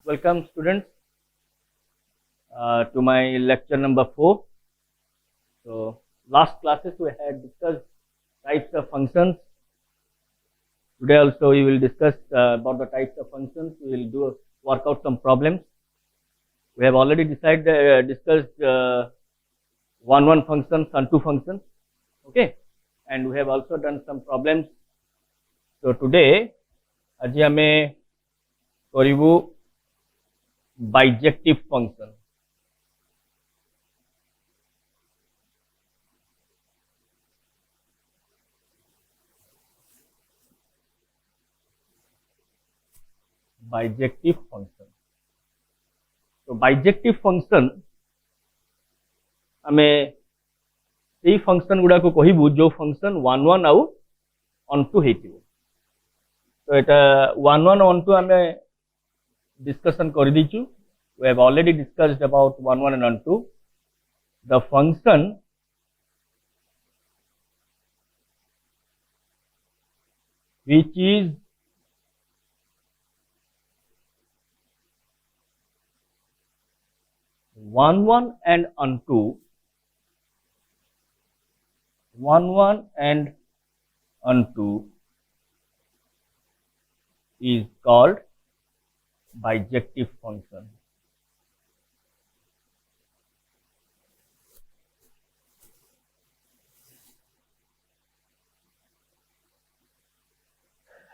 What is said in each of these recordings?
Welcome students to my lecture number 4. So last classes we had discussed types of functions. Today also we will discuss about the types of functions. We will work out some problems. We have already discussed one functions and two functions. Okay, and we have also done some problems. So today आज आमे करिवु bijective function. Bijective function. So bijective function आमे सेही function गुडा को कहिबु जो function 1 1 आउ onto हेतिबो. तो एटा 1 1 onto आमे discussion कर दीचु. We have already discussed about 1 1 and 2. The function which is one and onto 1 and onto is called bijective function.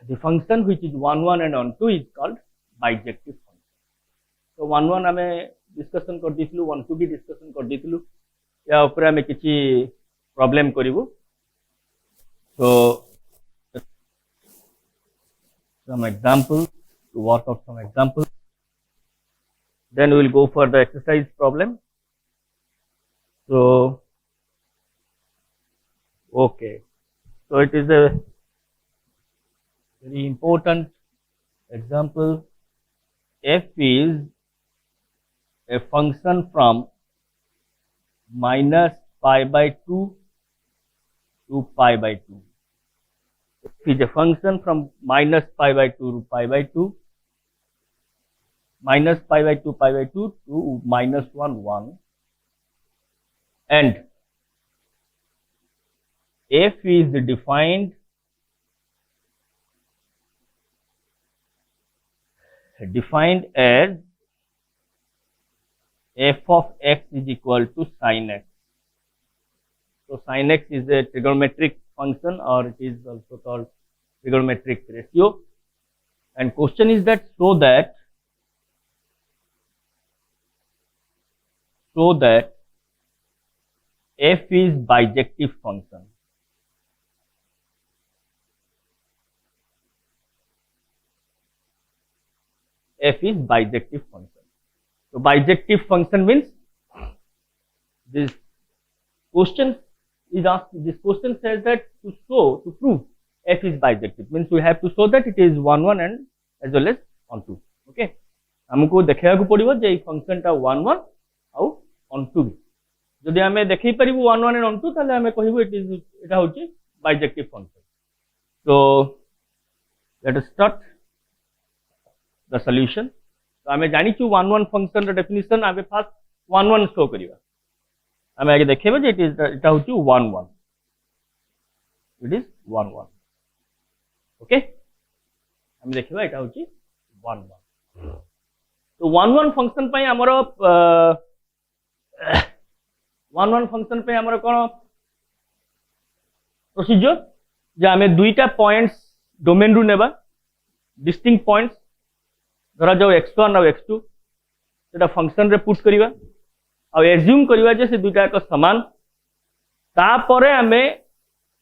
The function which is 1 1 and onto is called bijective function. So 1 1 आमे discussion कर दिथिलु, 1 2 भी discussion कर दिथिलु. या ऊपर आमे किछि problem करिवु. So some examples, to work out some examples. Then we will go for the exercise problem. So okay, so it is a very important example. F is a function from minus pi by 2 to pi by 2. F is a function from minus pi by 2 to pi by 2, minus pi by 2 to minus 1 1, and F is defined as f of x is equal to sin x. So sin x is a trigonometric function, or it is also called trigonometric ratio. And question is that so that f is bijective function. F is bijective function. So bijective function means this question is asked. This question says that to prove f is bijective means we have to show that it is 1 1 and as well as onto. Okay, हमको देखा को पड़िबो जे function टा 1 1 आउ onto भी. जदि हमें देखै परिबो 1 1 and onto ताले हमें कहिबो एटा होची bijective function. So let us start the solution. तो हमें जानी छु 1 1 function र definition आबे फर्स्ट 1 1 शो करिवा. हमें आगे देखेबो जे एटा होची 1 1. It is 1 1. Okay, हम देखिबा एटा होची 1 1. तो 1 1 function पय हमरो 1 1 function पे हमर कोन प्रोसीजर जे हमें दुईटा पॉइंट्स डोमेन रु नेबा डिस्टिंक्ट पॉइंट्स धरा जाओ x1 और x2 सेटा फंक्शन रे पुट करिवा आ एज्यूम करिवा जे से दुईटा एक समान. तापरे हमें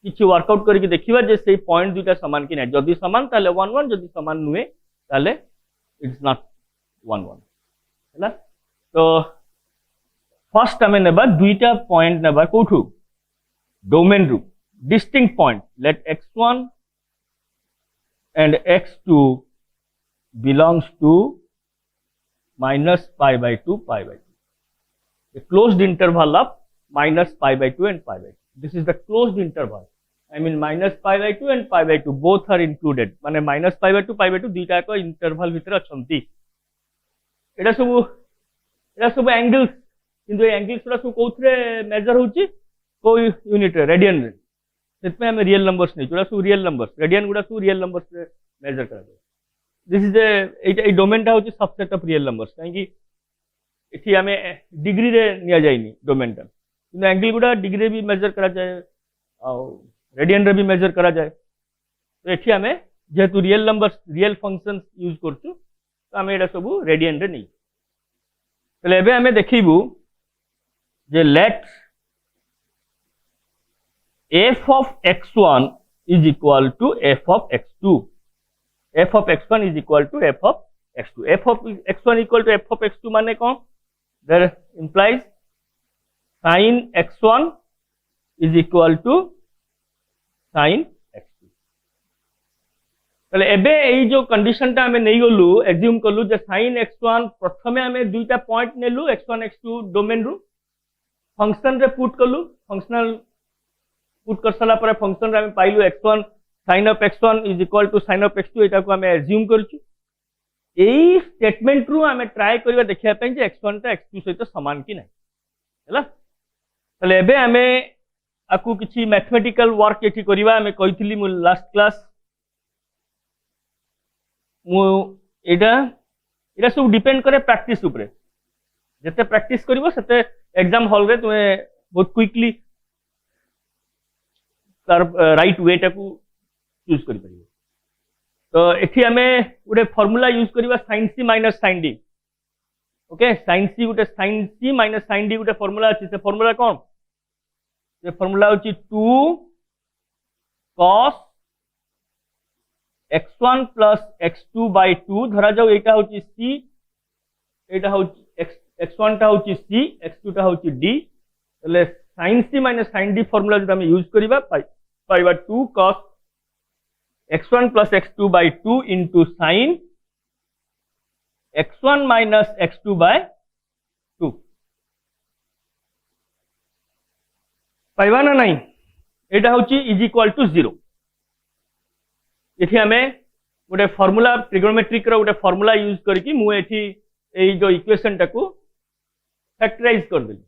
किछि वर्कआउट करके देखिबा जे से पॉइंट दुईटा समान कि नै. जदि समान ताले 1 1, जदि समान नुहे ताले इट्स नॉट 1 1 हैला. तो फर्स्ट हमें नेबा दुईटा पॉइंट नेबा कोठु डोमेन रु distinct point. Let x1 and x2 belongs to minus pi by 2 pi by 2, a closed interval of minus pi by 2 and pi by 2. This is the closed interval. I mean minus pi by 2 and pi by 2 both are included. माने minus pi by 2 दुईटा को interval भितर अछंती. एटा सब angles किंतु angles गुड़ा सब कौन major होची को यूनिट रेडियन रे से आम रियल नंबर्स नहीं जोड़ा सब रियल नंबर्स रेडियन गुड़ा सब रियल नंबर्स मेजर करा दिस इज ए डोमेनटा हूँ सबसेट ऑफ रियल नंबर्स कहीं इठी आम डिग्री रे निया जाइनी डोमेनटा कि एंगल गुड़ा डिग्री भी मेजर करा जाए रेडियन रे भी मेजर करा जाए तो ये आम जेहेतु real numbers real function use करछु तो आम एटा सब रेडियन रे नहीं तो एबे आम देखिबू जे late f of x1 is equal to f of x2 f of x1 is equal to f of x2 f of x1 equal to f of x2 माने कौन that implies sin x1 is equal to sin x2 तले एबे एई जो condition ता हमें नहीं गलु assume करलु जे sin x1 प्रथमे हमें दुईटा पॉइंट नेलु x1 x2 डोमेन रु फंक्शन रे पुट करलु फंक्शनल पुट कर सारा पर फंक्शन रे पाइलु x1 sin of x1 is equal to sin of x2 एटा को हमें एज्यूम करछु एई स्टेटमेंट रु हमें ट्राई करबा देखिया पई जे x1 ता x2 सहित समान कि नै हैला तले एबे हमें आकु किछि मैथमेटिकल वर्क एठी करबा हमें कहितली मु लास्ट क्लास मु एटा सब डिपेंड करे प्रैक्टिस ऊपर जते प्रैक्टिस करिवो सेते एग्जाम हॉल रे तुमे बहुत क्विकली तार राइट वे टाकू चूज करि परिबो तो एठी हमें गोटे फार्मूला यूज करबा sin c minus sin d okay sin c गोटे sin c minus sin d गोटे फार्मूला अछि से फार्मूला कोन से फार्मूला होची 2 cos x1 plus x2 by 2 धरा जाऊ एटा होची c एटा होची x1 टा होची c x2 टा होची d तले sin c minus sin d formula जो हम यूज करबा पाइबा 2 cos x1 plus x2 by 2 into sin x1 minus x2 by 2 पाइबा ना नहीं एटा होची इज इक्वल टू 0 एठी हमें गोटे फार्मूला ट्रिगोनोमेट्रिक रो गोटे फार्मूला यूज करके मु एठी एई जो इक्वेशन टाकू फैक्टराइज कर देली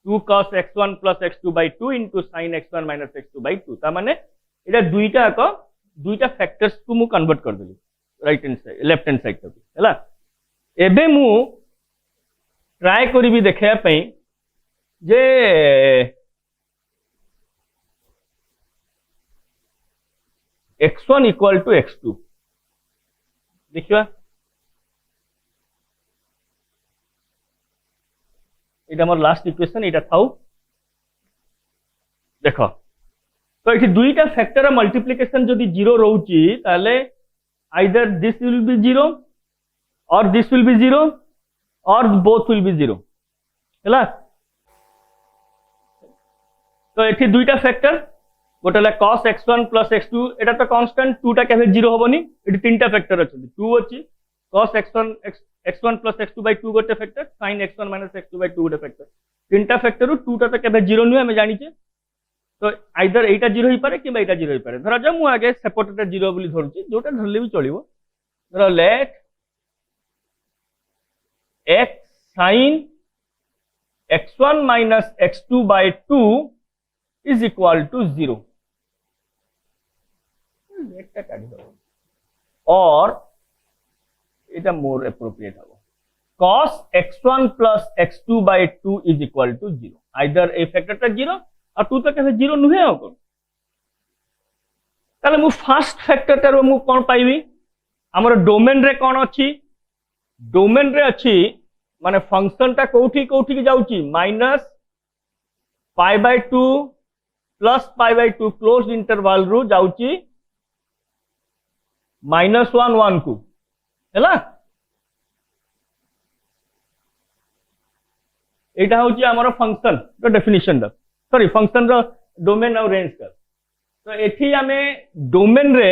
2 cos x1 plus x2 by 2 into sin x1 minus x2 by 2 ता माने एटा दुईटा फैक्टर्स को मु कन्वर्ट कर देली right hand side left hand side तक हैला एबे मु ट्राई करिवि देखिया पई जे x1 equal to x2 देखिवा एटा हमर लास्ट इक्वेशन एटा थाउ देखो तो ये दुईटा फैक्टर मल्टीप्लिकेशन जदि 0 रहउची ताले आइदर दिस विल बी 0 और दिस विल बी 0 और बोथ विल बी 0 हैला तो ये दुईटा फैक्टर गोटे ला cos x1 plus x2 एटा तो कांस्टेंट 2 टा केबे 0 होबनी एटी तीनटा फैक्टर अछि 2 अछि cos x1 plus x2 by 2 गोटे factor sin x1 minus x2 by 2 गोटे फैक्टर तीनटा फैक्टर 2 टा तो केबे 0 नु हमें जानि छे तो आइदर एटा 0 ही पारे कि एटा 0 ही पारे धरा जा मु आगे सेपरेटेड 0 बोली धरछि जोटा धरले भी चलिबो धर late x sin x1 minus x2 by 2 is equal to 0 लेटा काढी दो और एटा मोर एप्रोप्रिएट हो cos x1 plus x2 by 2 is equal to 0 either A factor ता 0 और 2 तो कैसे 0 नुहे हो ताले मु फर्स्ट फैक्टर ता मु कोन पाइबी हमर डोमेन रे कोन अछि डोमेन रे अछि माने फंक्शन ता कोठी कोठी के जाउची minus pi by 2 plus pi by 2 closed interval रु जाउची -1 1 को हैला एटा होची हमर फंक्शन रो डेफिनेशन द सॉरी फंक्शन रो डोमेन और रेंज का तो एठी हमें डोमेन रे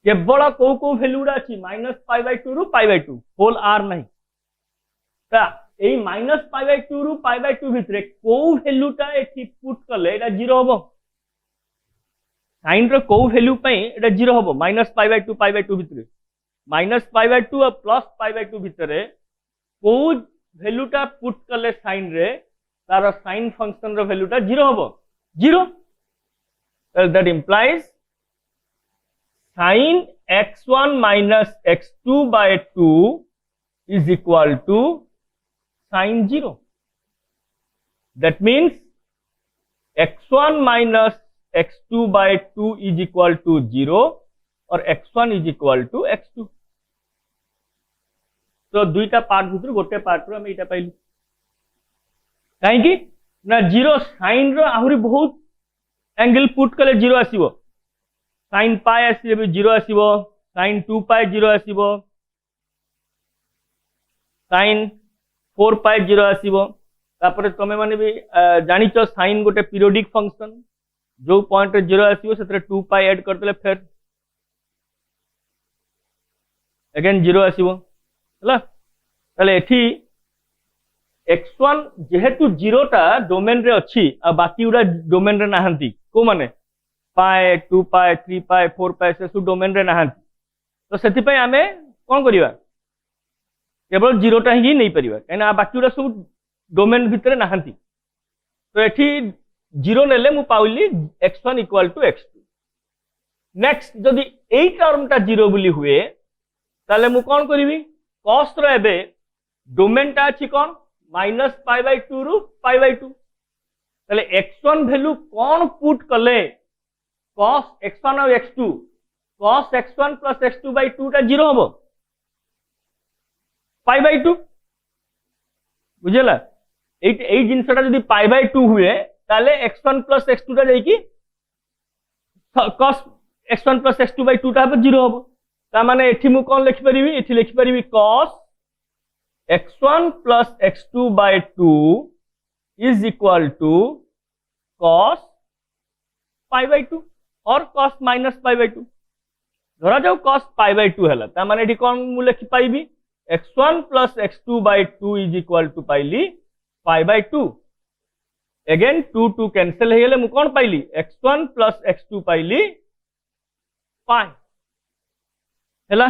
केवल को वैल्यूडा अछि -π/2 रु π/2 होल आर नहीं ता एई -π/2 रु π/2 भितरे को वैल्यूटा एठी पुट करले एटा 0 होबो साइन रो को वैल्यू पई एटा 0 होबो -π/2 π/2 भितरे -π/2 और +π/2 भितर को वैल्यूटा पुट कले साइन रे तार साइन फंक्शन रो वैल्यूटा 0 हबो 0 that implies sin x1 minus x2/2 is equal to sin 0. That means x1 minus x2/2 is equal to 0 और x1 is equal to x2. तो दुईटा पार्ट भितर गोटे पार्ट रो हम एटा पाइलु काहे ना 0 sin रो आहुरी बहुत एंगल पुट कले 0 आसीबो sin पाई आसीबो 0 आसीबो sin 2 पाई 0 आसीबो sin 4 पाई 0 आसीबो तापर तमे माने भी जानिचो sin गोटे पीरियोडिक फंक्शन जो पॉइंट 0 आसीबो सेतरे 2 पाई ऐड कर देले फिर अगेन 0 आसीबो हला ताले एठी x1 जेहेतु 0 टा डोमेन रे अछि आ बाकी उडा डोमेन रे नाहंती को माने पाई 2 पाई 3 पाई 4 पाई से सु डोमेन रे नाहंती तो सेति पय आमे कोन करिवा केवल 0 टा ही नहीं परिवा काना बाकी उडा सब डोमेन भितरे नाहंती तो एठी 0 नेले मु पाउली x1 = x2 नेक्स्ट जदी एई टर्म टा 0 बुली हुए ताले मु कोन करिवि cos रो एबे डोमेन टा अछि कोन -π/2 रु π/2 ताले x1 वैल्यू कोन पुट कले cos x1 और x2 cos x1 + x2/2 टा 0 हबो π/2 बुझेला एई जिंसटा जदी π/2 हुए ताले x1 + x2 टा जाई कि cos x1 + x2/2 टा 0 हबो ता माने एठी मु कोन लिखि परिबी एठी लिखि परिबी cos x1 + x2/2 is equal to cos π/2 और cos -π/2 धरा जाऊ cos π/2 हला ता माने एठी कोन मु लिखि पाइबी x1 + x2/2 is equal to पाइली π/2 अगेन 2 कैंसिल हे गेले मु कोन पाइली x1 + x2 पाइली π हला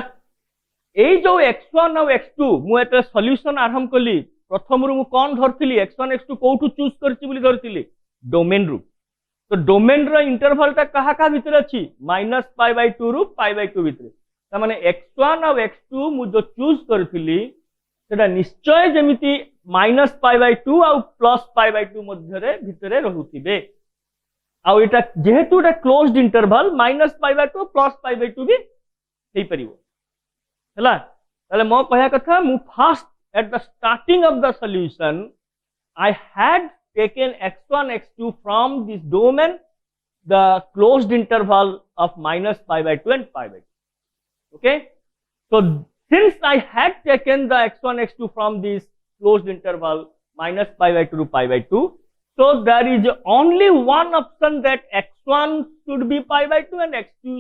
एई जो x1 और x2 मु एटा सॉल्यूशन आरंभ कली प्रथम रु मु कोन धरतिली x1 x2 कोठु चूज करछि बोली धरतिली डोमेन रु तो डोमेन रो इंटरवल ता कहा का भीतर अछि -π/2 रु π/2 भीतर ता माने x1 और x2 मु जो चूज करथिली सेटा निश्चय जेमिति -π/2 और +π/2 मध्य रे भीतर रहुतिबे आ एटा जेहेतु एटा क्लोज्ड इंटरवल -π/2 +π/2 भी हेई परिबो हला ताले मो कहया कथा मु first at the starting of the solution I had taken x1 x2 from this domain the closed interval of -π/2 and π/2 okay so since I had taken the x1 x2 from this closed interval -π/2 to π/2 so there is only one option that x1 should be π/2 and x2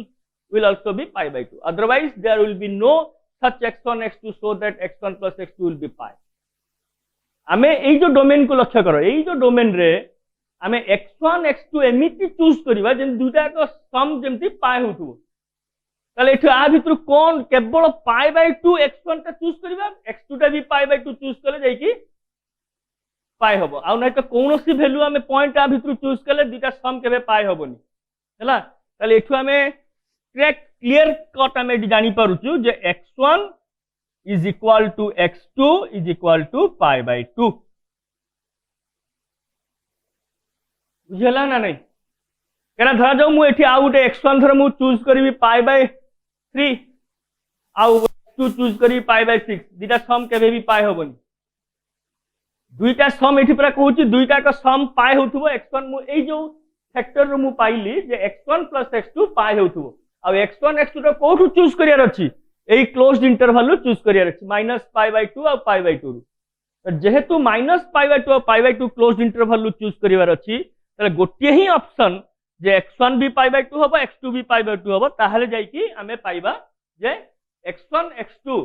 will also be π/2 otherwise there will be no such x1 x2 so that x1 plus x2 will be pi आमे एई जो domain को लक्ष्य करो एई जो domain रे आमे x1 x2 एमिति choose करिवा जेन दुटा को सम जेमति पाई होतबो ताले एठी आ भितर कोन केवल π/2 x1 ता चूज करिवा x2 ता भी π/2 चूज करे जाई कि पाई हबो आ नै त कोनोसी वैल्यू आमे पॉइंट आ भितर चूज करले दुटा सम केबे पाई हबोनी हला ताले एठु आमे स्ट्रेट क्लियर कट आमे जानि पारुछु जे x1 is equal to x2 is equal to π/2 बुझला ना नहीं केना धरा जाऊ मु एठी आउ गोटे x1 धर मु चूज करबी π/3 आउ x2 चूज करबी π/6 दुटा सम केबे भी पाई हबोनी दुईटा सम एठी पूरा कहूची दुईटा का सम पाई होथबो x1 मु एई जो फैक्टर रो मु पाइली जे x1 + x2 पाई होथबो आ x1 x2 रो कोठु चूज करियार अछि एई क्लोज्ड इंटरवल रो चूज करियार अछि -π/2 और π/2 तो जेहेतु -π/2 और π/2 क्लोज्ड इंटरवल रो चूज करिवार अछि तले गोटिए ही ऑप्शन जे x1 भी π/2 हबो x2 भी π/2 हबो ताहाले जाई कि हमें पाइबा जे x1 x2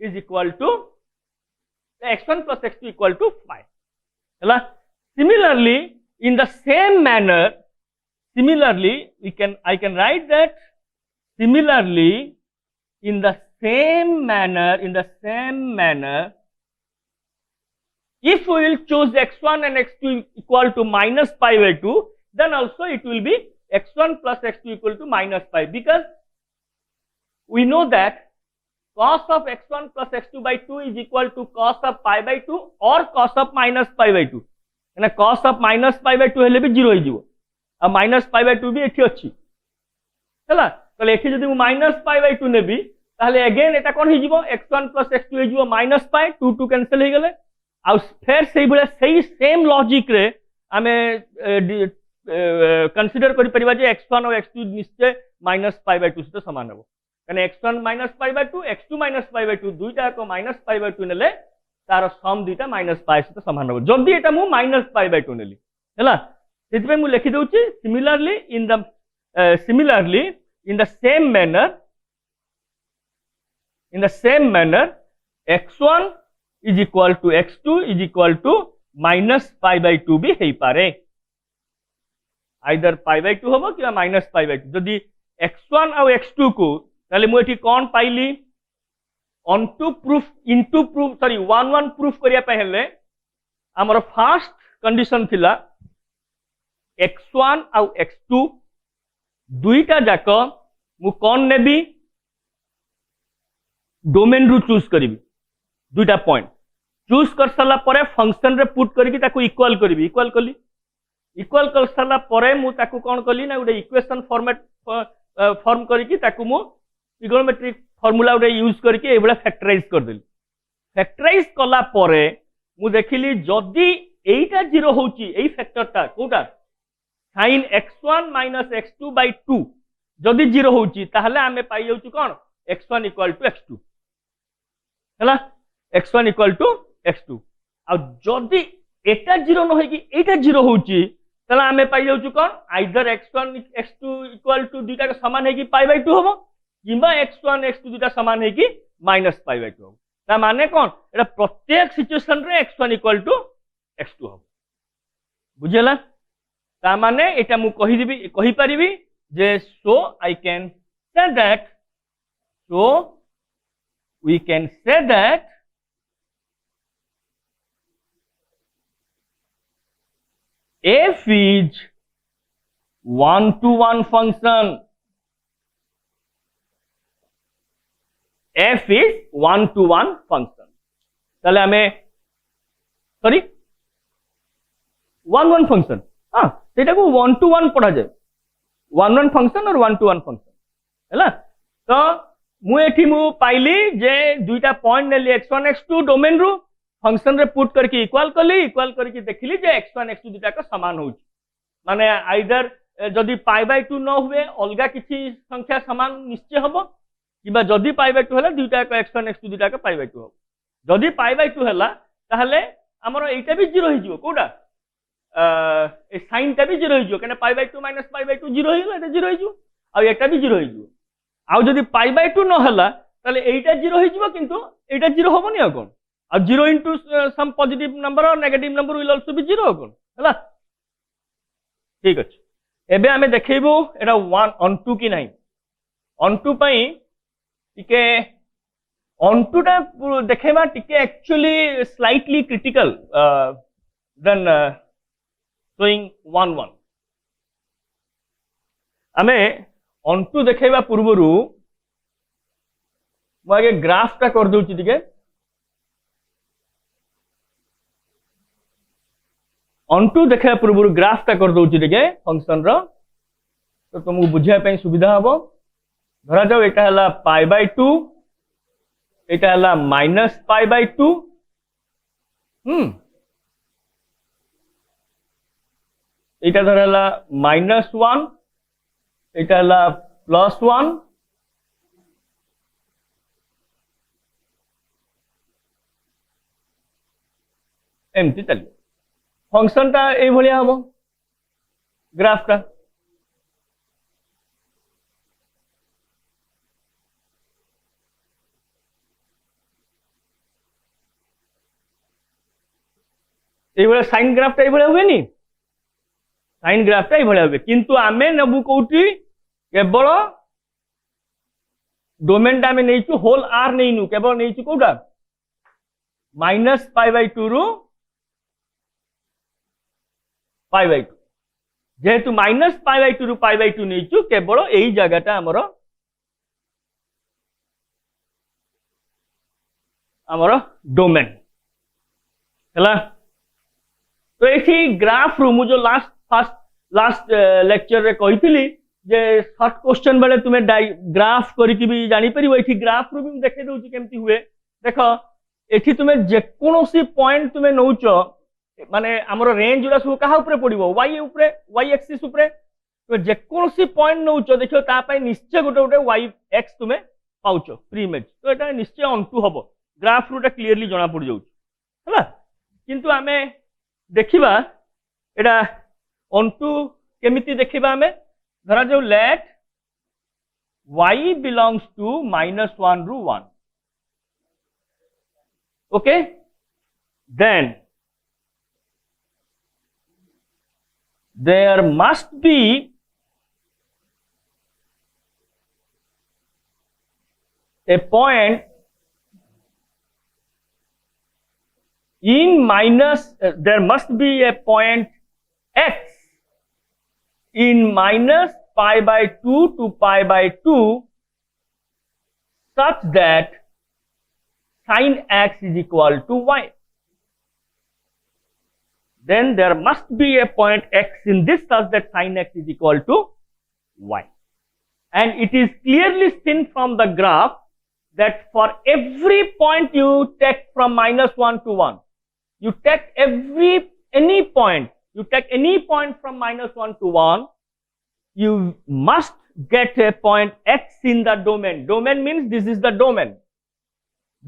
is equal to x1 plus x2 equal to 5 हला similarly in the same manner similarly I can write that similarly in the same manner, if we will choose x1 and x2 equal to minus pi by 2, then also it will be x1 plus x2 equal to minus pi, because we know that cos of x1 plus x2 by 2 is equal to cos of pi by 2 or cos of minus pi by 2. And cos of minus pi by 2 हेले भी 0 हो और minus pi by 2 भी एठी अछि हैला तो एठी जदि मु minus pi by 2 नेबी ताले अगेन एटा कोन हो जिवो x1 plus x2 हो जिवो minus pi 2 2 कैंसिल हो गेले आ फिर सेही भले सेही सेम लॉजिक रे हमें कंसीडर करि परिबा जे x1 और x2 निश्चय minus pi by 2 से समान हो कने x1 minus pi by 2 x2 minus pi by 2 दुईटा को minus pi by 2 नेले तार सम दुईटा minus pi से समान हो जल्दी एटा मु minus pi by 2 नेली हैला सेति पे मु लिखि दउची similarly in the same manner x1 is equal to x2 is equal to minus pi by 2 भी हेई पारे either pi by 2 होबो कि minus pi by 2 जदि x1 और x2 को ताले मु एठी कोन पाइली onto proof into proof sorry one proof करिया पहले हमर फर्स्ट कंडीशन थिला x1 और x2 दुईटा जाक मु कोन नेबी डोमेन रु चूज करिवि दुईटा पॉइंट चूज कर साला परे फंक्शन रे पुट करके ताको इक्वल करिवि इक्वल कली इक्वल कर साला परे मु ताको कोन कली ना उडे इक्वेशन फॉर्मेट फॉर्म करके ताको मु ट्रिगोनोमेट्रिक फॉर्मूला उडे यूज करके एबला फैक्टराइज कर देली फैक्टराइज कला परे मु देखिली जदी एटा 0 होची एई फैक्टरटा Kota sin x1 minus x2 by 2 जदी 0 होची ताहले आमे पाई जाउची कोन x1 equal to x2 हैला x1 equal to x2 आ जदी एटा 0 न होई एटा 0 होची ताहले आमे पाई जाउची कोन either x1 x2 equal to दुटा के समान है कि pi by 2 होबो किबा x1 x2 दुटा समान है कि minus pi by 2 होबो ता माने कोन एटा प्रत्येक सिचुएशन रे x1 equal to x2 होबो बुझेला ता माने एटा मु कहि परिबी जे so I can say that so we can say that f is one to one function f is one to one function ताले हमें सॉरी one function हाँ सेटा को 1 to 1 पढ़ा जाए 1 फंक्शन और 1 to 1 फंक्शन हैला तो मु एठी मु पाइली जे दुईटा पॉइंट नेली x1 x2 डोमेन रु फंक्शन रे पुट करके इक्वल करके देखिली जे x1 x2 दुईटा का समान होची माने आइदर जदी पाई बाय 2 न हुए अलगा किछि संख्या समान निश्चय हबो किबा जदी पाई बाय 2 हला दुईटा का x1 x2 दुईटा का पाई बाय 2 हबो जदी पाई बाय 2 हला ताहले हमरो एटा भी 0 हिजिवो कोडा ए साइन टा भी 0 हिजिवो कने पाई बाय 2 माइनस पाई बाय 2 0 हिला एटा 0 हिजिवो आ एटा भी 0 हिजिवो आ जदी पाई बाय 2 न हला ताले एटा 0 हिजिवो किंतु एटा 0 होबोनी आ कोन आ 0 इनटू सम पॉजिटिव नंबर और negative number will also be 0 कोन हला ठीक अछि एबे हमें देखैबो एटा 1 ऑन 2 की नहीं ऑन 2 पई टिके ऑन 2 टा देखैबा टिके actually slightly critical then showing 1 1 हमें ऑन 2 देखैबा पूर्वरु मु आगे ग्राफ टा कर दउची टिके ऑन 2 देखा पूर्व ग्राफ टा कर दउची टिके फंक्शन रो तो तुमको बुझिया पे सुविधा हबो धरा जाओ एटा हला पाई बाय 2 एटा हला माइनस पाई बाय 2 एटा धरा हला -1 एटा हला +1 एमती चलिए फंक्शन टा ए भलिया हबो ग्राफ टा ए भलिया साइन ग्राफ टा ए भलिया हुए नी साइन ग्राफ टा ए भलिया हुए किंतु आमे नबु कोठी केवल डोमेन टा आमे नेइछु होल आर नेइनु केवल नेइछु कोटा -π/2 रु π/2 जेहेतु -π/2 रु π/2 नेइछु केवल एई जगहटा हमर डोमेन हला। तो एठी ग्राफ रू मु जो लास्ट लेक्चर रे कहितली जे शॉर्ट क्वेश्चन बेले तुमे ग्राफ करिकि भी जानि परिबो। एठी ग्राफ रू भी देखे दउची केमती हुए देखो एठी तुमे जे कोनोसी पॉइंट तुमे नउचो माने हमर रेंज उडा सब कहा ऊपर पडिबो y एक्सिस ऊपर। तो जे कोनोसी पॉइंट नउचो देखियो ता पय निश्चय गोटे y x तुमे पाउचो प्री इमेज। तो एटा निश्चय ऑन2 हबो ग्राफ रू क्लियरली जना पड़ जाउची हला। किंतु आमे देखिबा एटा ऑन2 केमिति देखिबा आमे धरा जाऊ लेट y बिलोंग्स टू -1 रू 1 okay then there must be a point in there must be a point x in -π/2 to π/2 such that sin x is equal to y. Then there must be a point x in this such that sin x is equal to y. And it is clearly seen from the graph that for every point you take from -1 to 1, you take any point from -1 to 1, you must get a point x in the domain. Domain means this is the domain.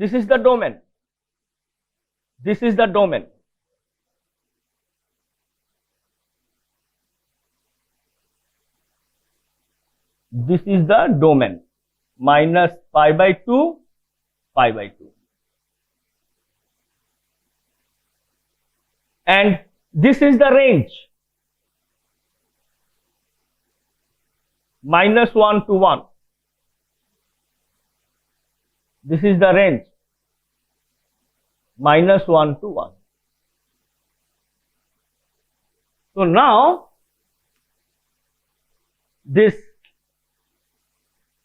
This is the domain. This is the domain. This is the domain -π/2 π/2 and this is the range -1 to 1. This is the range -1 to 1. So now this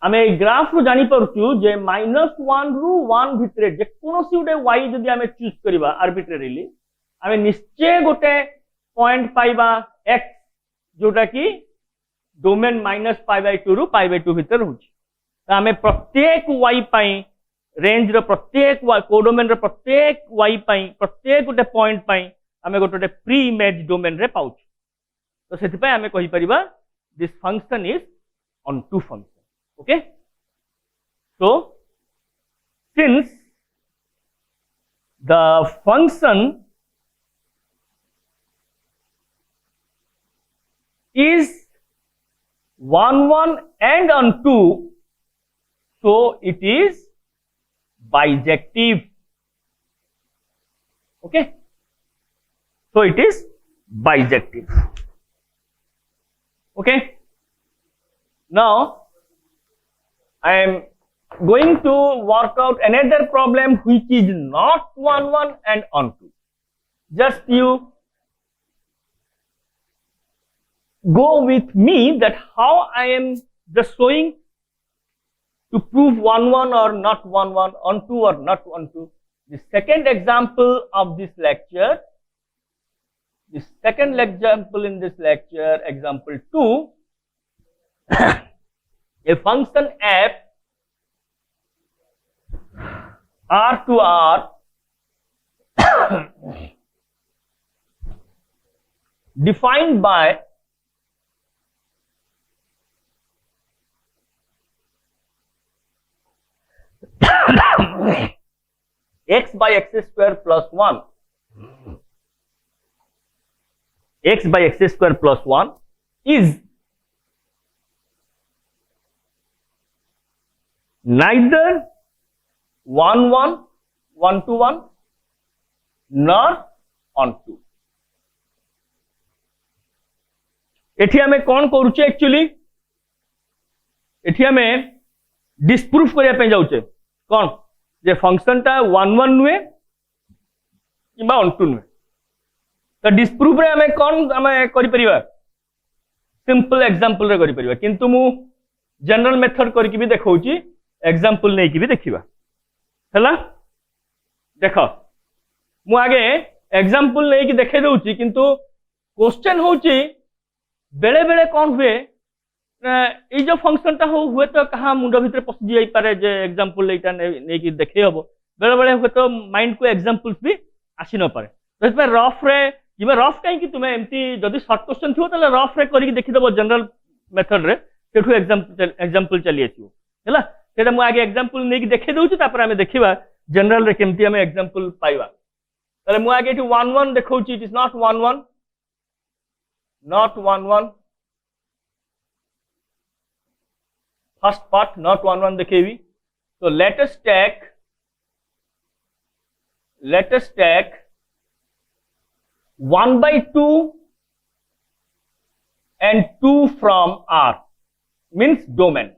आमे graph रू जानी परछु जे -1 रू 1 भितरे जे कोनोसी उडे y जदि आमे choose करिबा arbitrarily आमे निश्चय गोटे पॉइंट पाइबा x जोटा की डोमेन -π/2 रू π/2 भितर होची। त आमे प्रत्येक y पई रेंज रो प्रत्येक y कोडोमेन रो प्रत्येक y पई प्रत्येक गोटे पॉइंट पई आमे गोटे प्री इमेज डोमेन रे पाउछु। तो सेति पई आमे कहि परिबा this function is onto function. Okay, so since the function is 1 1 and on2, so it is bijective. Okay, so it is bijective. Okay, now I am going to work out another problem which is not 1 1 and on2. Just you go with me that how I am just showing to prove 1 1 or not 1 1, on2 or not on2. The second example of this lecture, the second example in this lecture, example 2. A function f r to r defined by x by x square plus 1, x by x square plus 1 is neither 1 1 1 to 1 nor on2. एठी हमें कौन करूचे actually एठी हमें डिस्प्रूफ करने जाऊे कौन जे function टा 1 1 नुहे कि 1 2 नुहे तो डिस्प्रूफ रे हमें कौन हमें करि परिबा सिंपल एग्जांपल रे करि परिबा किंतु मु जनरल मेथड करके भी देखौची एग्जांपल नै कि भी देखिबा हला देखो मु आगे एग्जांपल नै कि देखे दउची किंतु क्वेश्चन होची बेले बेले कौन हुए ये जो फंक्शन टा हो हुए तो कहाँ मुंड भीतर पशि जाई पारे जे एग्जांपल एटा नै कि देखे हबो बेले बेले हुए तो माइंड को एग्जांपल्स भी आसी न पारे तो इसमें रफ रे किबा रफ काई कि तुमे एमती जदी शॉर्ट क्वेश्चन थियो तले रफ रे करी देखि देबो जनरल मेथड रे सेठु एग्जांपल चली आसीबो हैला सेटा मु आगे एग्जांपल नै कि देखे दउची तापर हमें देखिबा जनरल रे केमती हमें एग्जांपल पाइबा तले मु आगे 1 1 देखौची it is not 1 1 not 1 1 first part not 1 1 देखेवी so let us take 1 by 2 and 2 from R means domain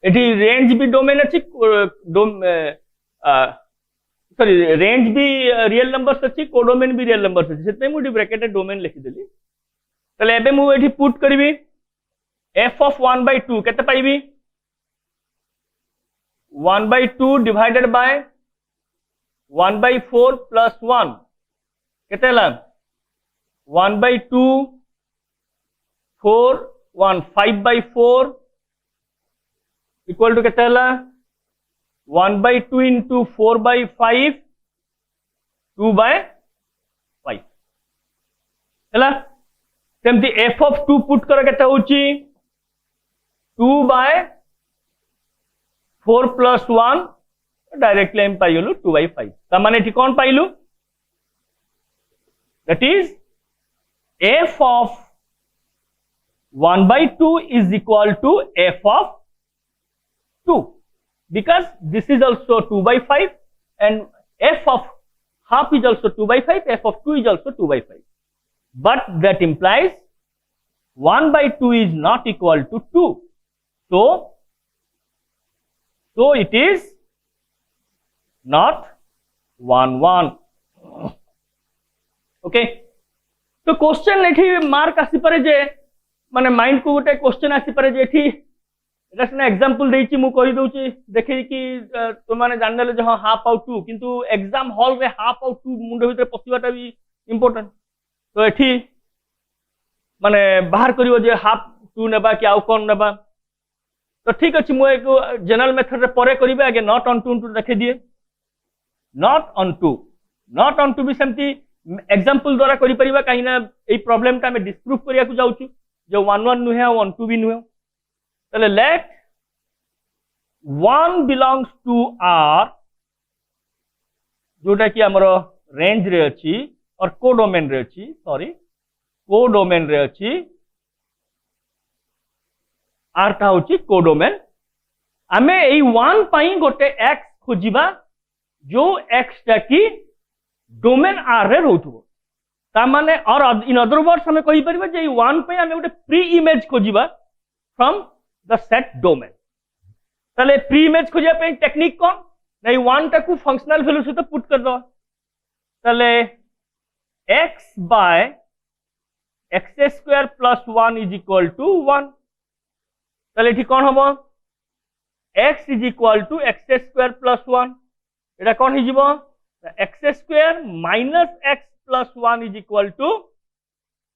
eighty range भी डोमेन अच्छी सॉरी रेंज भी रियल नंबर्स अच्छी कोडोमेन भी रियल नंबर्स अच्छी से मुझे ब्रैकेट डोमेन लिखिदेली तले एबे मु एठी पुट करबी f of 1 by 2 केते पाइबी 1 by 2 divided by 1 by 4 plus 1 केते ला 1 by 2 4 1 5 by 4 इक्वल टू केते ला 1 by 2 into 4 by 5 2 by 5 हैला सेमती f of 2 पुट कर केते होची 2 by 4 plus 1 डायरेक्टली हम पाइलु 2 by 5 ता माने एठी कोन पाइलु that is f of 1 by 2 is equal to f of 2 because this is also 2 by 5 and f of half is also 2 by 5 f of 2 is also 2 by 5 but that implies 1 by 2 is not equal to 2 so it is not 1 1 okay तो question एठी mark आसी पारे जे माने mind को गोटे question आसी पारे जे एठी एटा सने एग्जांपल देछि मु कहि दउछि देखि कि तो माने जानले जे हाफ आउट 2 किंतु एग्जाम हॉल रे हाफ आउट 2 मुंड भीतर पसिबाटा भी इंपोर्टेंट तो एठी माने बाहर करिवो जे हाफ 2 नेबा कि आउ कोन नेबा तो ठीक अछि मु एक जनरल मेथड रे परे करिबे आगे नॉट ऑन 2 देखि दिए नॉट ऑन 2 भी सेमती एग्जांपल द्वारा करि परिबा काहिना एई प्रॉब्लम ता में डिस्प्रूव करिया को जाउछु जो 1 1 नुहे 1 2 भी नुहे तले let 1 belongs to R जोटा कि हमरो रेंज रे अछि और कोडोमेन रे अछि सॉरी कोडोमेन रे अछि R ता होछि कोडोमेन हमें एई 1 पई गोटे x खोजिबा जो x ता कि डोमेन R रे रहउथबो ता माने और इन अदर वर्ड्स हमें कहि परिबा जे 1 पई हमें गोटे प्री इमेज खोजिबा फ्रॉम द सेट डोमेन तले प्री इमेज खोजिया पे टेक्निक कौन नहीं 1 टा को फंक्शनल वैल्यू से तो पुट कर दो तले x by x square plus 1 is equal to 1 तले ठीक कौन हबो x is equal to x square plus 1 एटा कौन ही जीवो x square minus x plus 1 is equal to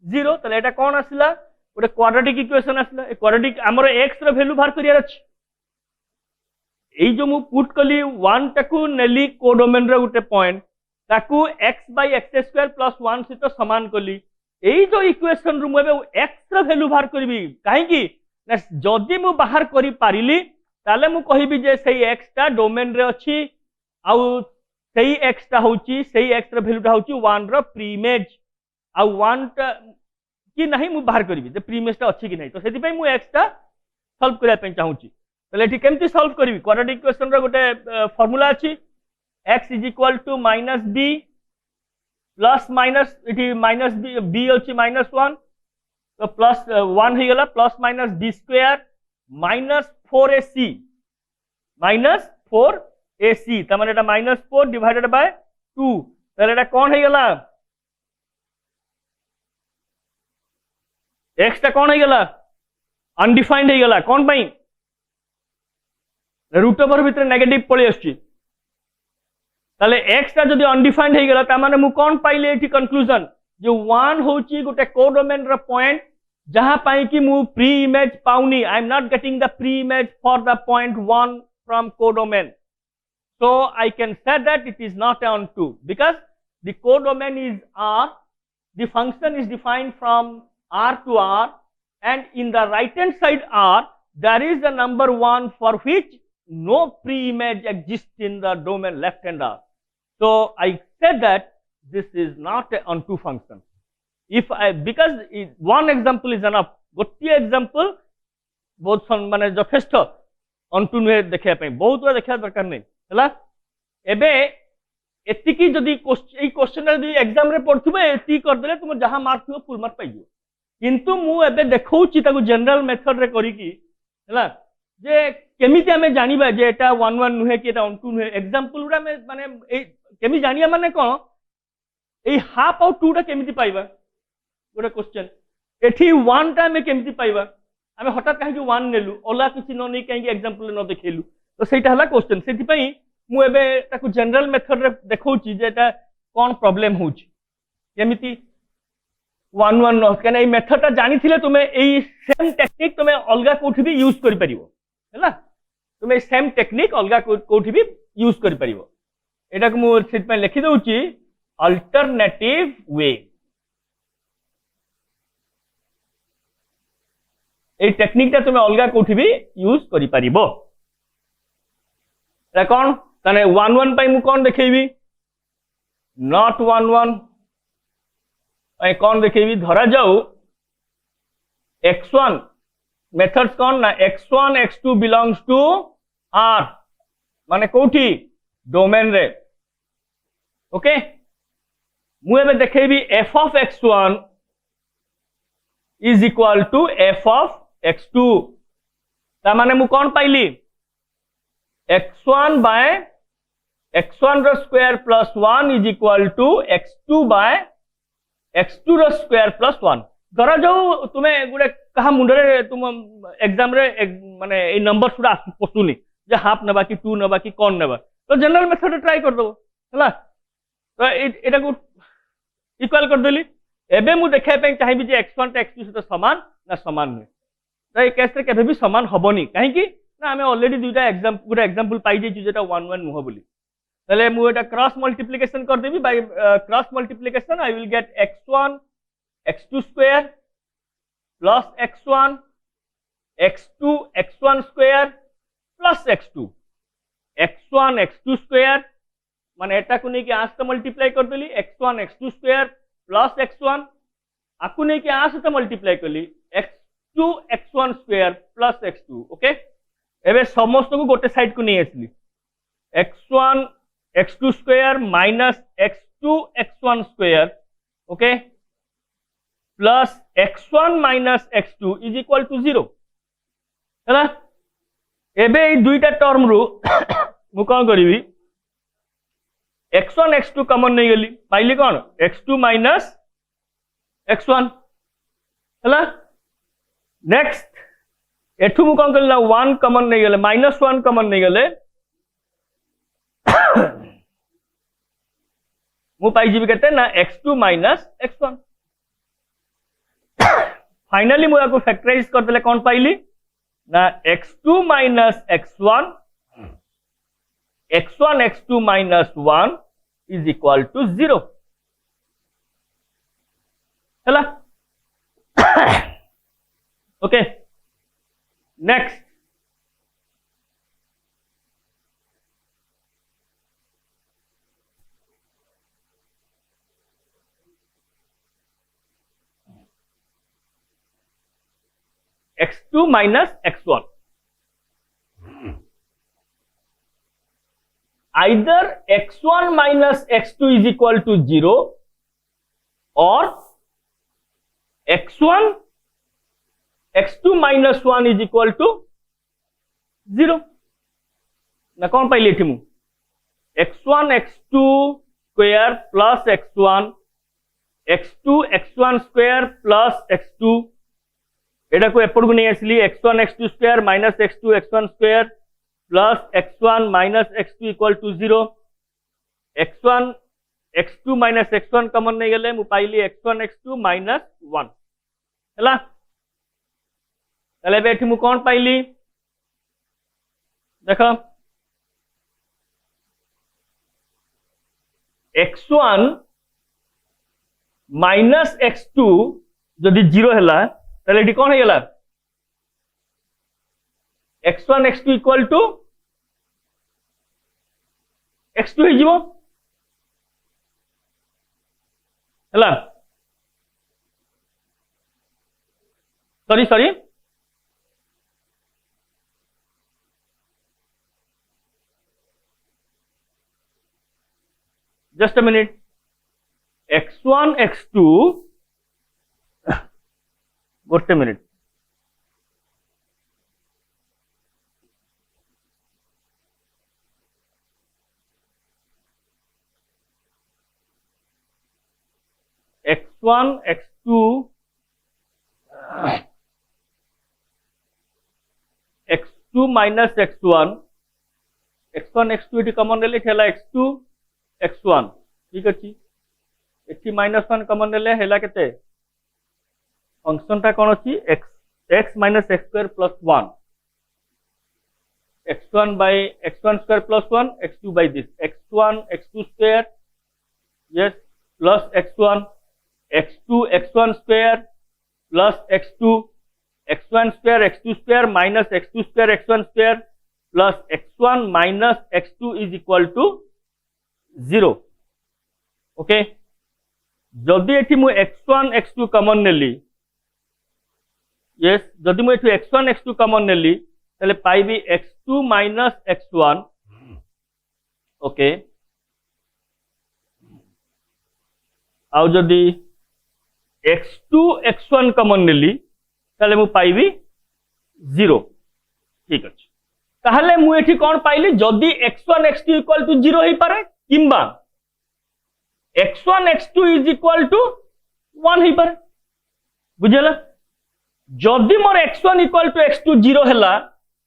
0 तले एटा कौन आसिला गोटे क्वाड्रेटिक इक्वेशन आसला ए क्वाड्रेटिक हमर x रो वैल्यू बाहर करियार अछि एई जो मु पुट कली 1 टाकू नेली कोडोमेन रे गोटे पॉइंट ताकू x by x square plus 1 से तो समान कली एई जो इक्वेशन रु मु x रो वैल्यू बाहर करबी काहे कि जदी मु बाहर करि पारिली ताले मु कहिबी जे सेई x टा डोमेन रे अछि आउ सेई x टा होची सेई x रो वैल्यू टा होची 1 रो प्री इमेज आउ 1 टा कि नहीं मु बाहर करिवि जे प्री इमेज टा अछि कि नहीं तो सेति पई मु x टा सॉल्व करिया पे चाहूची तले एठी केमति सॉल्व करिवि क्वाड्रेटिक इक्वेशन रो गोटे फार्मूला अछि x is equal to -b plus minus एठी -b b अछि -1 तो प्लस 1 हो गला plus minus D square minus 4ac minus 4ac तमाने Etah minus 4 divided by 2 ताले एटा कोन हो गला x टा कोन हो गला अनडिफाइंड हो गला कोन पई रूट ओवर भितर नेगेटिव पळी आछी ताले x टा जदी अनडिफाइंड हो गला तमाने मु कोन पाइले एठी कंक्लूजन जो 1 होची गोटे कोडोमेन रो पॉइंट जहां पाई कि मु प्री इमेज पाउनी I am not getting the pre image for the point 1 from codomain, so I can say that it is not on 2 because the codomain is R, the function is defined from R to R, and in the right hand side R there is the number 1 for which no pre-image exists in the domain left hand R. So I said that this is not a onto function. If I because one example is enough, gotiye example बहुत माने यथेष्ट unto नुहे देखा बहुत गुड़ा देखा दरकार नहीं है एबे एतिकी जदि क्वेश्चन जदि एग्जाम रे पढ़थुबे एति कर देले तुम जहां मार्क थो फुल मार्क पाइजो किंतु मु एबे देखौची ताको जनरल मेथड रे करी की हैला जे केमिति हमें जानिबा जे एटा 1 1 नुहे कि एटा 1 2 नुहे एग्जांपल उडा में माने ए केमि जानिया माने कोन ए हाफ और 2 टा केमिति पाइबा गोटे क्वेश्चन एठी 1 टा में केमिति पाइबा आमे हठात कहीं 1 नेलु ओला किछि न नै कहीं एग्जांपल न देखेलु तो सेटा हला क्वेश्चन सेति पई मु एबे ताकू जनरल मेथड रे देखौची जे एटा कोन प्रॉब्लम होउची केमिति 1 1 न कने ए मेथड ता जानि थिले तुमे एई सेम टेक्निक तुमे अलगा कोठी भी यूज करि परिबो हैला तुमे सेम टेक्निक अलगा कोठी भी यूज करि परिबो एटा को मु सेति पई लिखि दउची अल्टरनेटिव वे ए टेक्निक ता तुमे अलगा कोठी भी यूज करि परिबो एटा कोन तने 1 1 पई मु कोन देखेबी नॉट 1 1 ए कोन देखेबी धरा जाऊ x1 मेथड्स कोन ना x1 x2 belongs to r माने कोठी डोमेन रे ओके मु एबे देखेबी f of x1 is equal to f of x2 ता माने मु कोन पाइली x1 बाय x1 रो square plus 1 is equal to x2 by x2 रो स्क्वायर प्लस 1 धरा जाऊ तुमे गुडे कहा मुंडरे तुम एग्जाम रे माने ए नंबर सुडा पसुनी जे हाफ नबा की 2 नबा की कोन नबा तो जनरल मेथड ट्राई कर दो हला तो एटा को इक्वल कर देली एबे मु देखाय पे चाहिबी जे x1 टा x2 सहित समान ना समान नै तो ए केस रे केबे भी समान हबनी काहे की ना हमें ऑलरेडी दुटा एग्जांपल पाई जे जेटा 1 1 नुह बोली तले मु एटा क्रॉस मल्टीप्लिकेशन कर देबी by cross multiplication I will get x1 x2 square plus x1 x2 x1 square plus x2 x1 x2 square माने एटा को नै कि आस त मल्टीप्लाई कर देली x1 x2 square plus x1 आकु नै कि आस त मल्टीप्लाई करली x2 x1 square plus x2 okay एबे समस्त को गोटे साइड को नै आसली x1 x2 square minus x2 x1 square okay plus x1 minus x2 is equal to 0 हैला एबे ए दुईटा टर्म रो मु कोन करिवि x1 x2 कॉमन नहीं गली पाइली कोन x2 माइनस x1 हैला नेक्स्ट एठु मु कोन करला 1 कॉमन नहीं गले माइनस 1 कॉमन नहीं गले मु पाई जीबी केते ना x2 माइनस x1 फाइनली मु याको फैक्टराइज कर देले कोन पाइली ना x2 minus x1 x1 x2 minus 1 is equal to 0 हैला okay next x2 minus x1 either x1 minus x2 is equal to 0 or x1 x2 minus 1 is equal to 0 ना कौन पाइली एठी मु x1 x2 square plus x1 x2 x1 square plus x2 एटा को एपड़ को नहीं आसली x1 x2 square minus x2 x1 square plus x1 minus x2 equal to 0 x1 x2 minus x1 common नहीं गले मु पाइली x1 x2 minus 1 हला तले बेठी मु कौन पाइली देखो x1 minus x2 जदि 0 हला तले एठी कौन हेला x1 x2 equal to x2 ही जीवो हला sorry just a minute x1 x2 गोटे minute x1 x2 x2 minus x1 x1 x2 eighty common ले ठेला x2 x1 ठीक अछि एटी -1 कॉमन ले हेला केते फंक्शन टा कोन अछि x minus x square plus 1 x1 by x1 square plus 1 x2 by this x1 x2 square yes plus x1 x2 x1 square plus x2 x1 square x2 square minus x2 square x1 square plus x1 minus x2 is equal to 0 okay जदि एठी मु x1 x2 common नेली yes जदि मु एठी x1 x2 common नेली तले पाइबी x2 minus x1 okay आउ जदि x2 x1 common नेली तले मु पाइबी 0 ठीक अछि ताहले मु एठी कोन पाइली जदि x1 x2 इक्वल टू 0 हे पारे किंबा x1 x2 is equal to 1 हे पारे बुझेला जदि मोर x1 equal to x2 0 हैला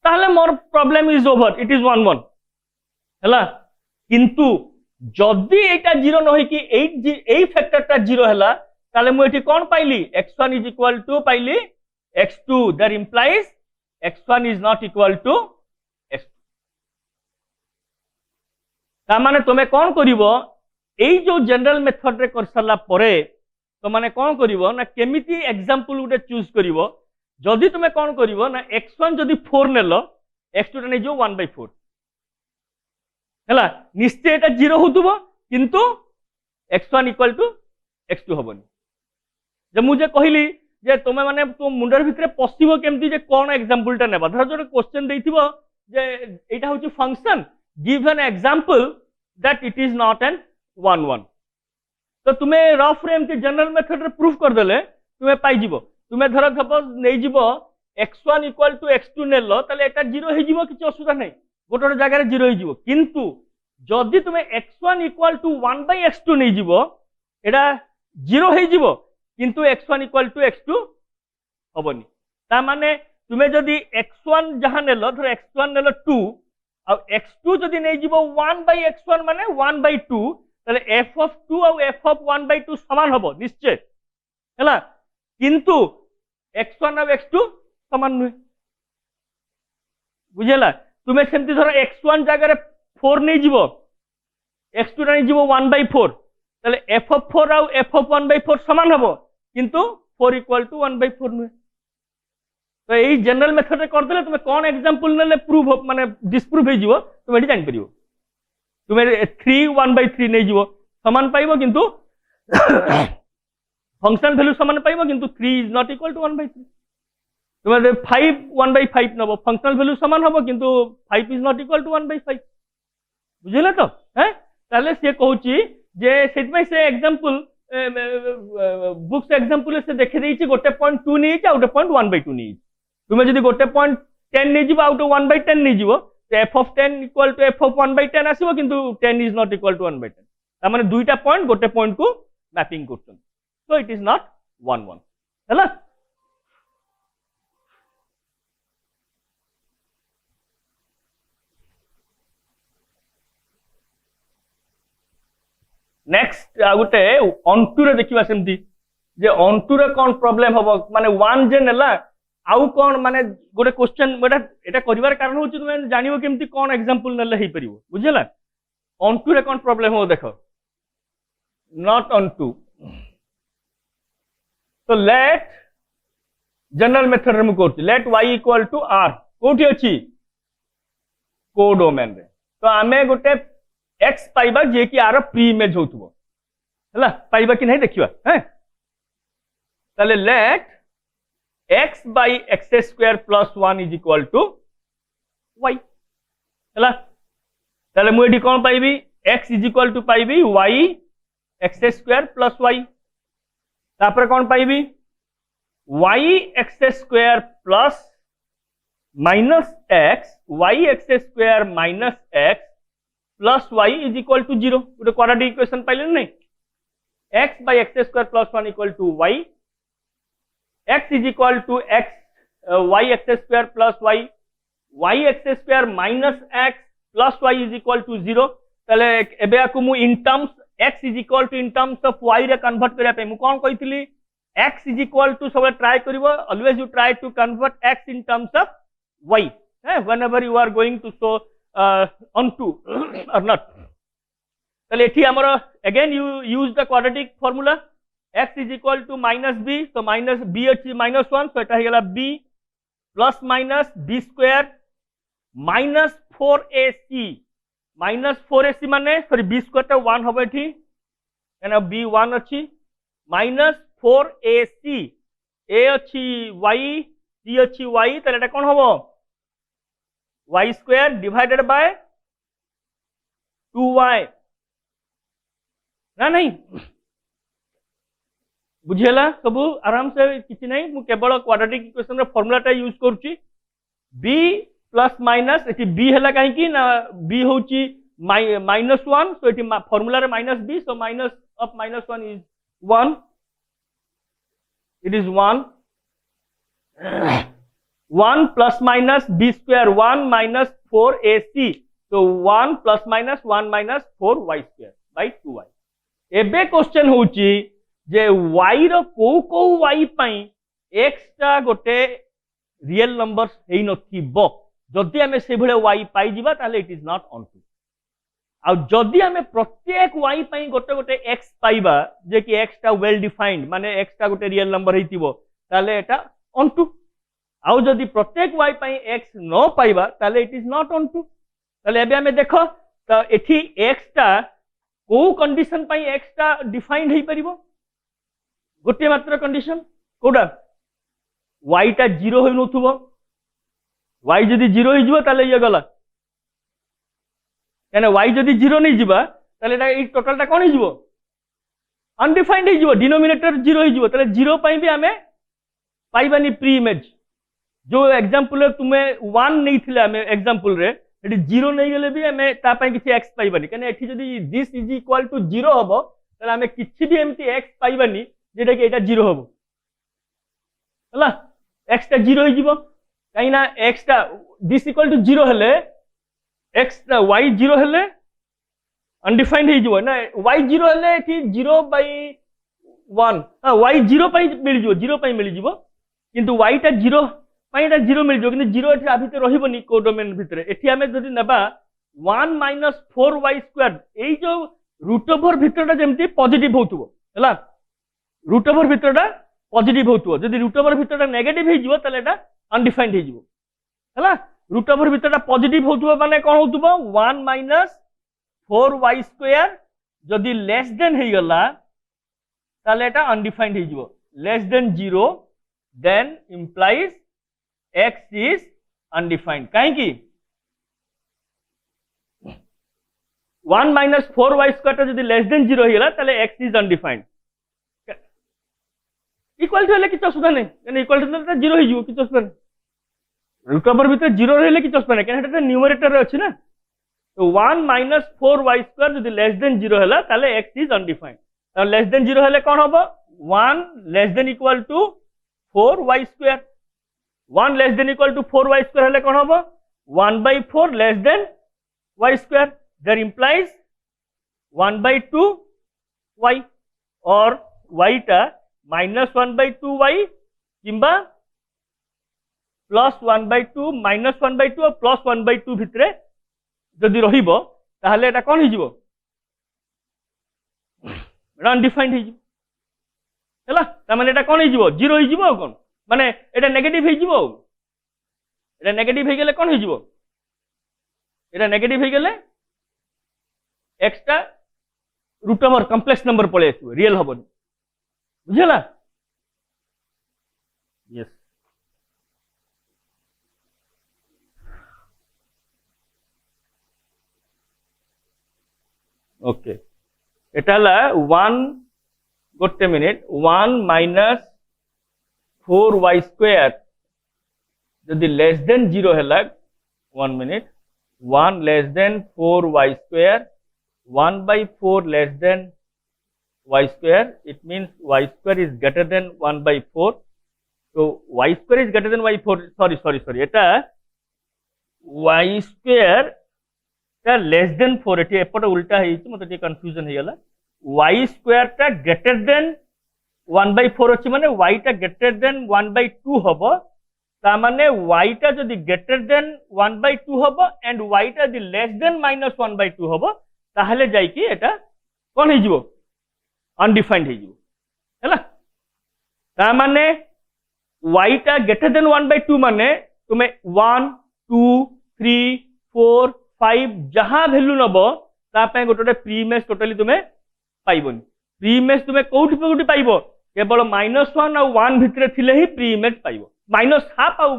ताहले more problem is over it is 1 1 हैला किंतु जदि एटा 0 न होई कि एई फैक्टरटा 0 हैला ताहले मु एठी कोन पाइली x1 is equal to पाइली x2 that implies x1 is not equal to x2 ता माने तुमे कोन करिवो एई जो जनरल मेथड रे कर सरला परे तो माने कौन करिवो ना केमिति एग्जांपल उडे चूज करिवो जदि तुमे कौन करिवो ना x1 जदि 4 नेलो x2 ने जो 1/4 हैला निश्चय एटा 0 होतबो किंतु x1 इक्वल टू x2 होबनी जे मुझे कहली जे तुमे माने तो मुंडर भितरे पसिबो केमति जे कोन एग्जांपलटा नेबा धर जो क्वेश्चन देइथिबो जे एटा होची function give an example that it is not an 1 1 तो तुम्हें रफ रे एमती जनरल मेथड रे प्रूफ कर देले तुम्हें पाई जीवो तुम्हें धर सपोज नै जीवो x1 इक्वल टू x2 नेलो तले एटा 0 हे जीवो किछ असुविधा नै गोटे जगह रे 0 हे जीवो किंतु जदि तुम्हें x1 इक्वल टू 1/x2 नै जीवो एटा 0 हे जीवो किंतु x1 इक्वल टू x2 होबनी ता माने तुम्हें जदि x1 जहां नेलो धर x1 नेलो 2 और x2 जदि नै जीवो 1/x1 माने 1/2 ताले f of 2 और f of 1/2 समान हबो निश्चय हैला किंतु x1 और x2 समान नुहे बुझेला तुमे सेमति धर x1 जगह रे 4 नै जीवो x2 नै जीवो 1/4 ताले f of 4 और f of 1/4 समान हबो किंतु 4 इक्वल टू 1/4 नुहे तो एई जनरल मेथड रे कर देले तुमे कोन एग्जांपल नेले प्रूफ माने डिस्प्रूफ हे जीवो तुमे एडी जानि परियो तुमे 3 1/3 नै जीवो समान पाइबो किंतु फंक्शन वैल्यू समान पाइबो किंतु 3 इज नॉट इक्वल टू 1/3 तुमे 5 1/5 नबो फंक्शनल वैल्यू समान हबो किंतु 5 इज नॉट इक्वल टू 1/5 बुझिले तो हैं ताले से कहूची जे सेट बाय से एग्जांपल बुक्स एग्जांपल से देखि देछि गोटे पॉइंट 2 नहीं आ गोटे पॉइंट 1/2 नहीं तुमे जदी गोटे पॉइंट 10 नहीं जीव आउट 1/10 नहीं जीव तो f of 10 equal to f of 1/10 आसीबो किंतु 10 इज नॉट इक्वल टू 1/10 ता माने दुईटा पॉइंट गोटे पॉइंट को मैपिंग करछन सो इट इज नॉट 1 1 हैला नेक्स्ट गोटे ऑनटू रे देखिबा सेमती जे ऑनटू रे कोन प्रॉब्लम हबो माने 1 जे नेला आउ कोन माने गोटे क्वेश्चन एटा करिवार कारण होची तुमे जानिबो केमती कोन एग्जांपल नेले हे परिबो बुझिला ऑनटू रे कोन प्रॉब्लम हो देखो नॉट ऑनटू तो लेट जनरल मेथड रे मु करती let y equal to r कोठी अछि कोडोमेन रे तो आमे गोटे x पाइबा जे कि आर प्री इमेज होतबो हला पाइबा कि नहीं देखिबा हैं ताले late x by x square plus 1 is equal to y हला ताले मु एडी कोन पाइबी x is equal to पाइबी y x square plus y तापर कोन पाइबी y x square plus minus x y x square minus x plus y is equal to 0 गोटे quadratic equation पाइले नहीं x by x square plus 1 equal to y x is equal to x y x square plus y y x square minus x plus y is equal to 0 तले एबे आकु मु in terms x is equal to in terms of y रे convert करिया पे मु कोन कहितली x is equal to सब ट्राई करिवो always you try to convert x in terms of y whenever you are going to show onto or not तले एठी हमर again you use the quadratic formula x is equal to minus b so minus b अछि minus 1 so एटा हे गेला b plus minus b square minus 4ac minus 4ac माने sorry b square टा 1 होबे एठी एना b 1 अछि minus 4ac a अछि y c अछि y तले एटा कोन होबो y square divided by 2y ना नहीं बुझेला सब आराम से किछि नहीं मु केवल क्वाड्रेटिक इक्वेशन रे फार्मूला टा यूज करूची b plus minus eighty b हैला काहे कि ना b होची -1 सो एटी फार्मूला रे -b so minus of -1 is 1 it is 1 1 plus minus b square 1 minus 4ac so 1 plus minus 1 minus 4y square by 2y एबे question होची जे y रो को y पई x टा गोटे रियल नंबर्स हेई नथिबो जदि हमें से भले y पाई जिबा ताले it is not on to आ जदि हमें प्रत्येक y पई गोटे गोटे x पाइबा जे कि x टा वेल डिफाइंड माने x टा गोटे रियल नंबर हेतिबो ताले एटा ऑन टू आउ जदि प्रत्येक y पई x न पाइबा ताले it is not on to एबे हमें देखो त एठी x टा को कंडीशन पई x टा डिफाइंड हेई परिबो गोटे मात्र कंडीशन कोडा y टा 0 होई नथुबो y जदि 0 होई जिवो ताले ये गला यानी y जदि 0 नहीं जिबा ताले एटा ई टोटल टा कोन होई जिवो अनडिफाइंड होई जिवो डिनोमिनेटर 0 होई जिवो ताले 0 पई भी हमें पाइबानी प्री इमेज जो एग्जांपल तुमे 1 नहीं थिले हमें एग्जांपल रे एटी 0 नहीं गेले भी हमें ता पई किछि x पाइबानी कने एठी जदि दिस इज इक्वल टू 0 हबो ताले हमें किछि भी एमती x पाइबानी जेटा कि एटा 0 हबो हला x टा 0 होई जिवो काइना x टा दिस इक्वल टू 0 हेले x टा y 0 हेले अनडिफाइंड होई जिवो ना y 0 हेले एठी 0 by 1 y 0 पई मिल जिवो 0 पई मिल जिवो किंतु y टा 0 पई एटा 0 मिल जिवो किंतु 0 एठी आ भितर रहिबोनी कोडोमेन भितर एठी हमें जदि नेबा 1 minus 4y square एई जो रूट ओवर भितरटा जेमती पॉजिटिव होतुबो हला रूट ओवर भितरटा पॉजिटिव होतुबो जदि रूट ओवर भितरटा नेगेटिव हे जिवो तले एटा अनडिफाइंड हे जिवो हला रूट ओवर भितरटा पॉजिटिव होतुबो माने कोन होतुबो 1 minus 4y square जदि लेस देन हे गला ताले एटा अनडिफाइंड हे जिवो less than 0 then implies x is undefined काहे कि 1 minus 4y square जदि लेस देन 0 हेला ताले x is undefined equal to हेले किछ असुविधा नहीं कारण इक्वाल टू तो 0 हो जिवो किछ असुविधा नहीं रूट ओवर भितर 0 रहले किछ असुविधा नहीं कारण एटा न्यूमरेटर रे अछि ना तो 1 माइनस 4y स्क्वायर जदि लेस देन 0 हला ताले x इज अनडिफाइंड तो लेस देन 0 हले कोन होबो 1 less than equal to 4y square 1 less than equal to 4y square हले कोन होबो 1/4 less than y square that implies 1/2 y और y टा माइनस 1/2 y किंबा प्लस 1/2 माइनस 1/2 और प्लस 1/2 भितरे जदि रहिबो ताहले एटा कोन हिजिबो एटा अनडिफाइंड हिजिबो हला त माने एटा कोन हिजिबो 0 हिजिबो कोन माने एटा नेगेटिव हिजिबो एटा नेगेटिव हे गेले कोन हिजिबो एटा नेगेटिव हे गेले x टा रूट ओवर कॉम्प्लेक्स नंबर पळे आसीबो रियल हबोनी बुझला यस ओके এটা হলা 1 গোটে মিনিট 1 মাইনাস 4y স্কয়ার যদি লেস দেন 0 হলা 1 minute 1 less than 4y square 1/4 less than y square it means y square is greater than 1/4 তো y square is greater than y4 sorry এটা y square টা less than 4 eighty एपट उल्टा हेछि मते T confusion हे गेला y square टा greater than 1/4 अछि माने y टा ग्रेटर देन 1/2 हबो ता माने y टा जदि ग्रेटर देन 1/2 हबो एंड y टा जदि लेस देन -1/2 हबो ताहले जाई कि एटा कोन हे जिवो अनडिफाइंड हे जिवो हैला ता माने y टा ग्रेटर देन 1/2 माने तुमे 1 2 3 4 5 जहां वैल्यू नबो ता पे गोटे प्री इमेज टोटली तुमे पाइबोनी प्री इमेज तुमे कोठी पाइबो केवल -1 और 1 भितरे थिले ही प्री इमेज पाइबो -हाफ और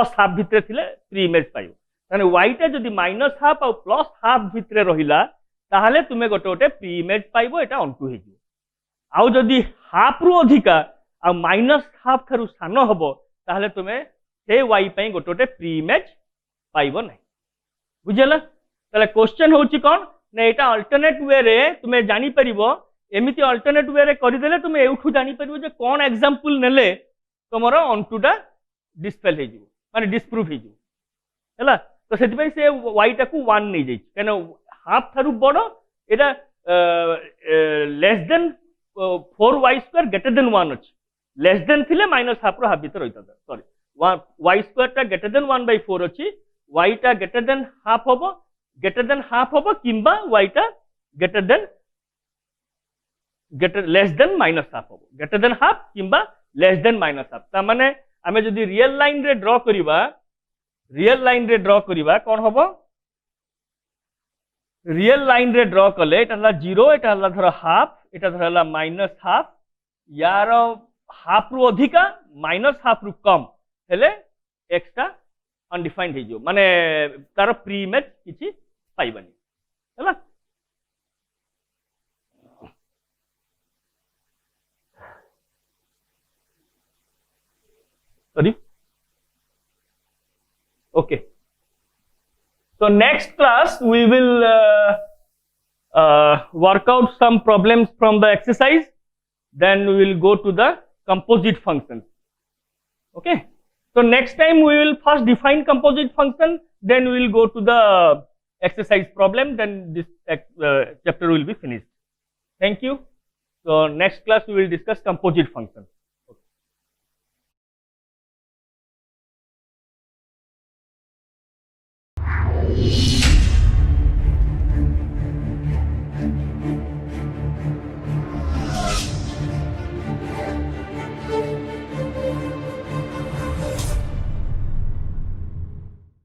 +हाफ भितरे थिले प्री इमेज पाइबो ताने y टा जदी -हाफ और +हाफ भितरे रहिला ताहले तुमे गोटे प्री इमेज पाइबो एटा ऑनटू हे जिवो आउ जदी हाफ रु अधिका आ -हाफ थारु सानो हबो ताहले तुमे से y पई गोटे प्री इमेज पाइबो नै बुझला ताले क्वेश्चन होची कोन ने एटा अल्टरनेट वे रे तुमे जानि परिबो एमिति अल्टरनेट वे रे करि देले तुमे एउठु जानि परिबो जे कोन एग्जांपल नेले तमरो ऑनटू टा डिस्पेल हे जिवो माने डिस्प्रूव हे जिवो हला तो सेति पई से y टा को 1 नै जाई केनो हाफ थारु बडो एटा less than 4y square greater than 1 अछि लेस देन थिले -हाफ रो हाफ भीतर होइता सॉरी y स्क्वायर टा ग्रेटर देन 1/4 अछि y टा ग्रेटर देन हाफ होबो किंबा y टा ग्रेटर लेस देन -हाफ होबो ग्रेटर देन हाफ किंबा लेस देन -हाफ ता माने हमें जदी रियल लाइन रे ड्रॉ करिबा कोन होबो रियल लाइन रे ड्रॉ कले एटा हला 0 एटा हला धर हाफ एटा धर हला -हाफ यार हाफ रु अधिका -हाफ रु कम हेले x टा अनडिफाइंड हे जो माने तार प्री इमेज किछि पाइबानी हैला sorry okay so next class we will work out some problems from the exercise then we will go to the composite functions okay so next time we will first define composite function then we will go to the exercise problem then this chapter will be finished thank you so next class we will discuss composite function